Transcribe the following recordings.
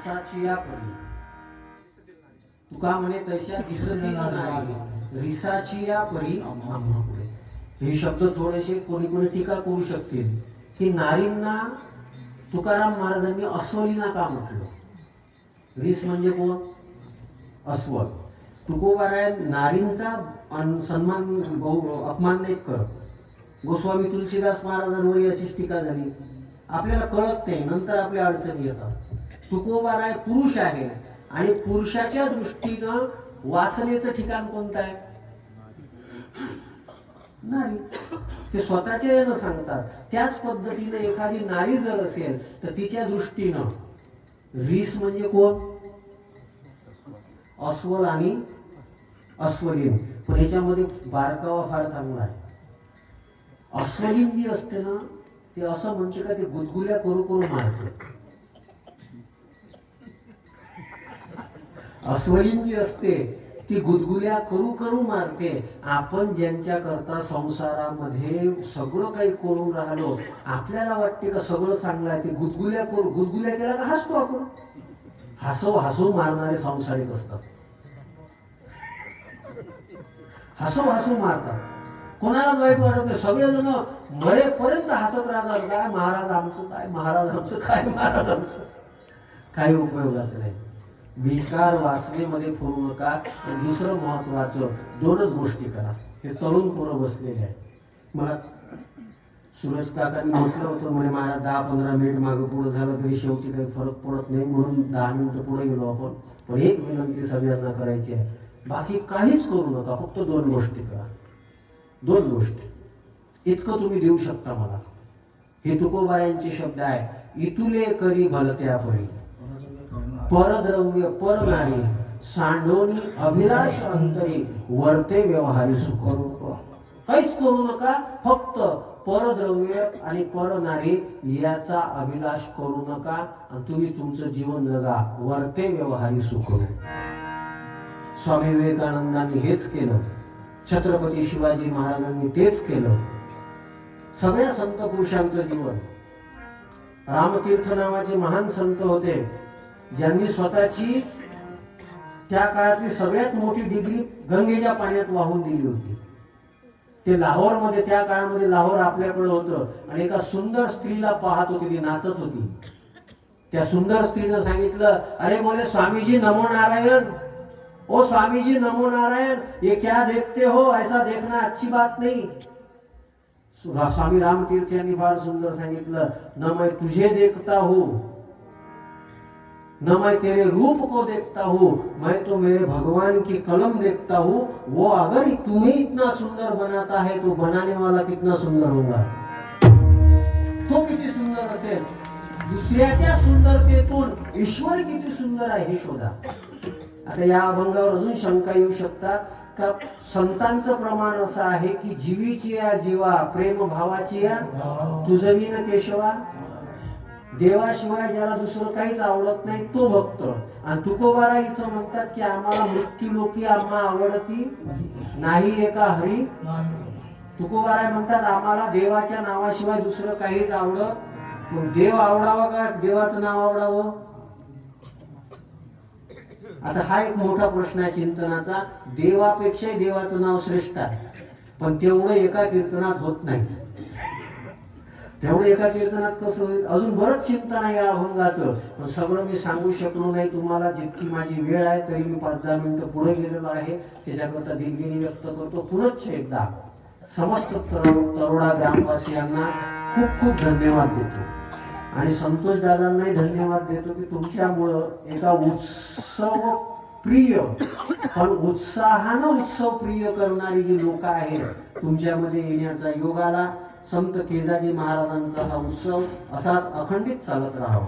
रिसाची या परी तुका म्हणे तशा दिसती नाही रिसाची या परी आम्हापुढे. हे शब्द थोडेसे कोणी कोणी टीका करू शकतील की नारींना तुकाराम महाराजांनी अस्वलीना का म्हटलं. रिस म्हणजे कोण? अस्वल. तुकोबाराय नारींचा सन्मान अपमान नाही करत. गोस्वामी तुलसीदास महाराजांवर अशीच टीका झाली. आपल्याला कळत नाही, नंतर आपल्या अडचणी येतात. तुकोबाराय पुरुष आहे आणि पुरुषाच्या दृष्टीनं वासनेचं ठिकाण कोणतं आहे? नारी. ते स्वतःच्या यानं सांगतात. त्याच पद्धतीने एखादी नारी जर असेल तर तिच्या दृष्टीनं रीस म्हणजे कोण? अस्वल आणि अस्वलीन. पण याच्यामध्ये बारकावा फार चांगला आहे. अस्वलीन जी असते ना ते असं म्हणते का ते गुदगुल्या करू करू मारते. अस्वलीन जी असते ती गुदगुल्या करू करू मारते. आपण ज्यांच्या करता संसारामध्ये सगळं काही करून राहिलो, आपल्याला वाटते का सगळं चांगलं आहे, ते गुदगुल्या करू गुदगुल्या केला का हसतो आपण. हसो हसो मारणारे संसारिक असतात. हसो हसो मारतात. कोणालाच वाईट वाटत नाही. सगळेजण मरेपर्यंत हसत राहतात. काय महाराज आमचं, काय महाराज आमचं, काय महाराज आमचं. काही उपयोगाचं नाही. विकार वासनेमध्ये करू नका. आणि दुसरं महत्वाचं दोनच गोष्टी करा. हे तरुण पोरं बसलेले आहे. मला सुरेश काकांनी म्हटलं होतं म्हणे महाराज 10-15 मिनिट मागे पुढे झालं तरी शेवटी काही फरक पडत नाही म्हणून 10 मिनिटं पुढे गेलो आपण. पण एक विनंती सगळ्यांना करायची आहे, बाकी काहीच करू नका, फक्त 2 गोष्टी करा. 2 गोष्टी इतकं तुम्ही देऊ शकता मला. हे तुकोबायांचे शब्द आहे. इतुले करी भलत्या परी परद्रव्य पर नारी सांडोनी अभिलाष अंतरी वर्ते व्यवहारी सुख. काहीच करू नका, फक्त परद्रव्य आणि पर नारी याचा अभिलाष करू नका आणि तुम्ही तुमचं जीवन जगा. वर्ते व्यवहारी सुख. स्वामी विवेकानंदांनी हेच केलं. छत्रपती शिवाजी महाराजांनी तेच केलं. सगळ्या संत पुरुषांचं जीवन. रामतीर्थ नावाचे महान संत होते ज्यांनी स्वतःची त्या काळातली सगळ्यात मोठी डिग्री गंगेच्या पाण्यात वाहून दिली होती. ते लाहोरमध्ये, त्या काळामध्ये लाहोर आपल्याकडे होतं आणि एका सुंदर स्त्रीला पाहत होती, ती नाचत होती. त्या सुंदर स्त्रीनं सांगितलं, अरे बोले स्वामीजी नमो नारायण, ओ स्वामीजी नमो नारायण, ये क्या देखते हो, ऐसा देखना अच्छी बात नहीं. स्वामी रामतीर्थ यांनी फार सुंदर सांगितलं, न मैं तुझे देखता हूं, न मैं तेरे रूप को देखता हूं, मैं तो मेरे भगवान की कलम देखता हूं. वो अगर तुम्हें इतना सुंदर बनाता है तो बनाने वाला कितना सुंदर होगा. तो किती सुंदर असेल. दुसऱ्याच्या सुंदरतेतून ईश्वर किती सुंदर आहे हे शोधा. आता या अभंगावर अजून शंका येऊ शकतात का संतांचं प्रमाण असं आहे की जीवीची या जीवा प्रेम भावाची या तुझवीन केशवा. देवाशिवाय ज्याला दुसरं काहीच आवडत नाही तो भक्त. आणि तुकोबारा इथं म्हणतात की आम्हाला मृत्यू लोकी आम्हा आवडती नाही एका हरी. तुकोबारा म्हणतात आम्हाला देवाच्या नावाशिवाय दुसरं काहीच आवडत. मग देव आवडावा का देवाचं नाव आवडावं? आता हा एक मोठा प्रश्न आहे चिंतनाचा. देवापेक्षा देवाचं नाव श्रेष्ठ आहे, पण तेवढं एका कीर्तनात होत नाही. तेवढं एका कीर्तनात कसं होईल? अजून बरंच चिंतन आहे या अभंगाचं, पण सगळं मी सांगू शकलो नाही तुम्हाला. जितकी माझी वेळ आहे तरी मी 5-10 मिनिटं पुढे गेलेलो आहे. त्याच्याकरता दिलगिरी व्यक्त करतो. पुनश्च एकदा समस्त तरोडा ग्रामवासियांना खूप खूप धन्यवाद देतो. आणि संतोष दादांनाही धन्यवाद देतो की तुमच्यामुळं एका उत्सव प्रिय पण उत्साहानं उत्सव प्रिय करणारी जी लोक आहेत तुमच्यामध्ये येण्याचा योग आला. संत केदाजी महाराजांचा हा उत्सव असाच अखंडित चालत राहावा.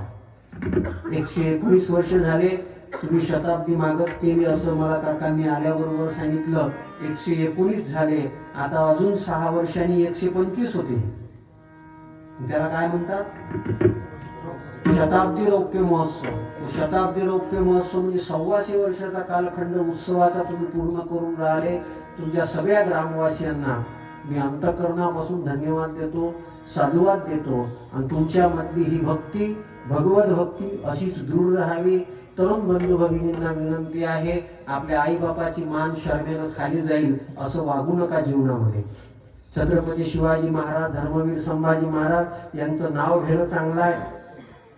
119 वर्ष झाले. तुम्ही शताब्दी मागत केली असं मला काकांनी आल्याबरोबर सांगितलं. 119 झाले. आता अजून 6 वर्षांनी 125 होते. त्याला काय म्हणतात? शताब्दी रौप्य महोत्सव. शताब्दी रौप्य महोत्सव म्हणजे 125 वर्षाचा कालखंड उत्सवाचा तुम्ही पूर्ण करून राहिले. तुमच्या सगळ्या ग्रामवासियांना मी अंतःकरणापासून धन्यवाद देतो, साधुवाद देतो. आणि तुमच्यामधली ही भक्ती भगवत भक्ती अशीच दृढ राहावी. तरुण बंधू भगिनींना विनंती आहे, आपल्या आई बापाची मान शर्मेनं खाली जाईल असं वागू नका जीवनामध्ये. छत्रपती शिवाजी महाराज, धर्मवीर संभाजी महाराज यांचं नाव घेणं चांगलं आहे,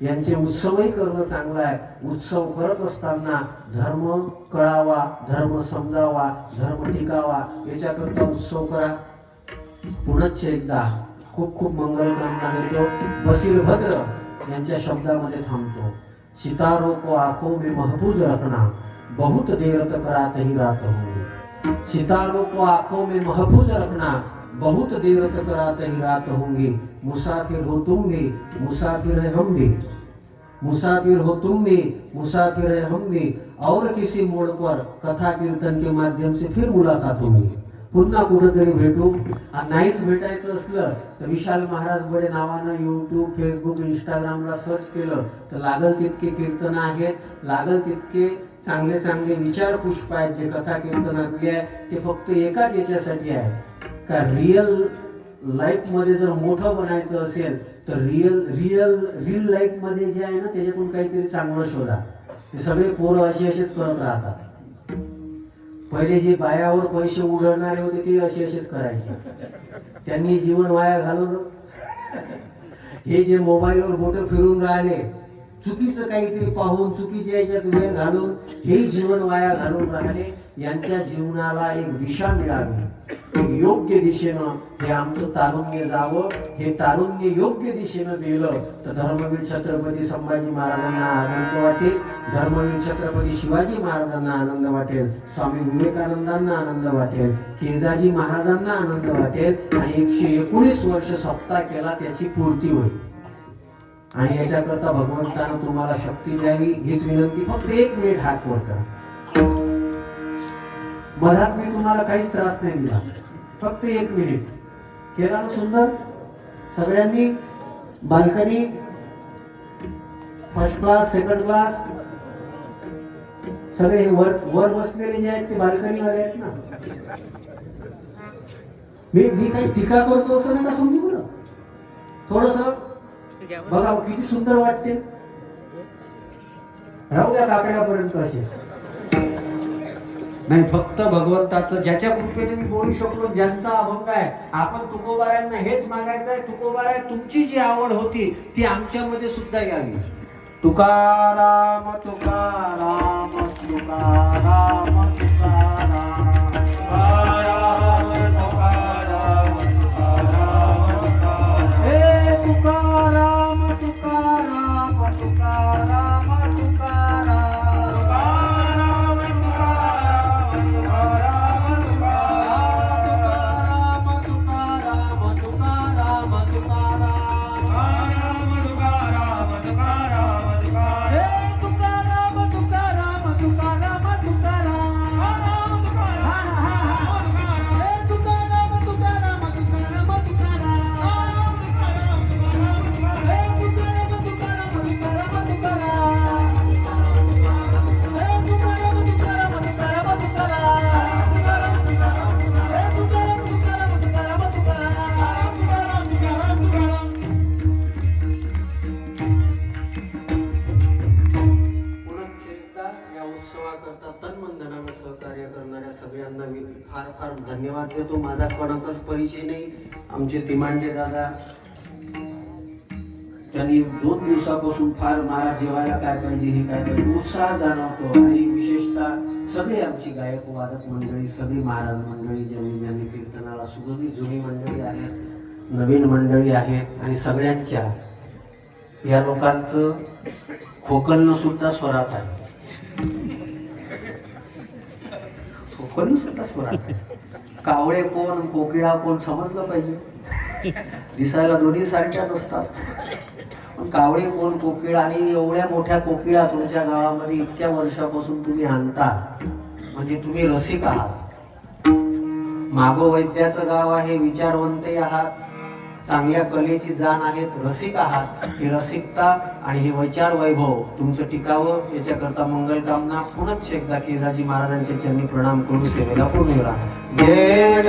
यांचे उत्सवही करणं चांगलं आहे. उत्सव करत असताना धर्म कळावा, धर्म समजावा, धर्म टिकावा याच्याकरता उत्सव करा. पुनश्च एकदा खूप खूप मंगलकामना देतो. बसीर भद्र यांच्या शब्दामध्ये थांबतो. सितारों को आंखों में महफूज रखना, बहुत देर तक रात ही रात होंगी. सितारों को आंखों में महफूज रखना, बहुत देर तक रात ही रात होंगी. मुसाफिर हो तुम भी, मुसाफिर है हम भी. मुसाफिर हो तुम भी, मुसाफिर है हम भी. और किसी मोड़ पर कथा कीर्तन के माध्यम से फिर मुलाकात होगी. पुन्हा कुठेतरी भेटू. नाहीच भेटायचं असलं तर विशाल महाराज बडे नावानं यूट्यूब, फेसबुक, इंस्टाग्रामला सर्च केलं तर लागल तितके कीर्तन आहेत, लागल तितके चांगले चांगले विचार पुष्प आहेत जे कथा कीर्तनातले आहे. ते फक्त एकाच याच्यासाठी आहे का रिअल लाईफ मध्ये जर मोठं बनायचं असेल तर रिअल लाईफ मध्ये जे आहे ना त्याच्यातून काहीतरी चांगलं शोधा. हे सगळे पोरं असेच करत राहतात. पहिले जे बायावर पैसे उडवणारे होते ते असेच करायचे, त्यांनी जीवन वाया घालवलं. हे जे मोबाईलवर बोटं फिरून राहिले, चुकीचं काहीतरी पाहून चुकीच्या याच्यात वेळ घालून हे जीवन वाया घालून राहिले. यांच्या जीवनाला एक दिशा मिळावी, योग्य दिशेनं हे आमचं तारुण्य जावं. हे तारुण्य योग्य दिशेनं दिलं तर धर्मवीर छत्रपती संभाजी महाराजांना आनंद वाटेल, धर्मवीर छत्रपती शिवाजी महाराजांना आनंद वाटेल, स्वामी विवेकानंदांना आनंद वाटेल, केजाजी महाराजांना आनंद वाटेल आणि 119 वर्ष सप्ताह केला त्याची पूर्ती होईल. आणि याच्याकरता भगवंतानं तुम्हाला शक्ती द्यावी हीच विनंती. फक्त 1 मिनिट हात वर करा. मधात मी तुम्हाला काहीच त्रास नाही दिला, फक्त 1 मिनिट केला ना. सुंदर सगळ्यांनी balcony first class, second class, सगळे वर बसलेले जे आहेत ते बाल्कनी वाले आहेत ना. मी काही टीका करतो असं नका समजू बरं. थोडस बघा किती सुंदर वाटते. राहू द्या काकड्यापर्यंत असे नाही, फक्त भगवंताचं ज्याच्या कृपेने मी बोलू शकलो, ज्यांचा अभंग आहे. आपण तुकोबारायांना हेच मागायचं आहे, तुकोबाराय तुमची जी आवड होती ती आमच्यामध्ये सुद्धा यावी. तुकाराम तुकाराम तुकाराम तुकाराम हे तुकाराम तुकाराम तुकाराम फार फार धन्यवाद देतो. माझा कोणाचाच परिचय नाही. आमचे तिमांडे दादा त्यांनी 2 दिवसापासून फार मला जेवायला काय पाहिजे हे काय पाहिजे उत्साह जाणवतो. आणि विशेषतः सगळे आमची गायक वादक मंडळी, सगळी महाराज मंडळी, ज्यांनी कीर्तनाला सुगंधी जुनी मंडळी आहेत, नवीन मंडळी आहेत आणि सगळ्यांच्या या लोकांचं खोकलणं सुद्धा स्वरात आहे. सुद्धा स्वरात आहे. कावळे कोण, कोकिळा कोण समजलं पाहिजे. दिसायला दोन्ही सारख्याच असतात, पण कावळे कोण, कोकिळा आणि एवढ्या मोठ्या कोकिळा तुमच्या गावामध्ये इतक्या वर्षापासून तुम्ही आणता म्हणजे तुम्ही रसिक आहात. मागो वैद्याचं गाव आहे, विचारवंतही आहात, चांगल्या कलेची जाण आहेत, रसिक आहात. ही रसिकता आणि हे विचार वैभव तुमचं टिकावं याच्याकरता मंगलकामना. पुनश्च एकदा केजाजी महाराजांच्या चरणी प्रणाम करून सेवेला पूर्ण राहा. जय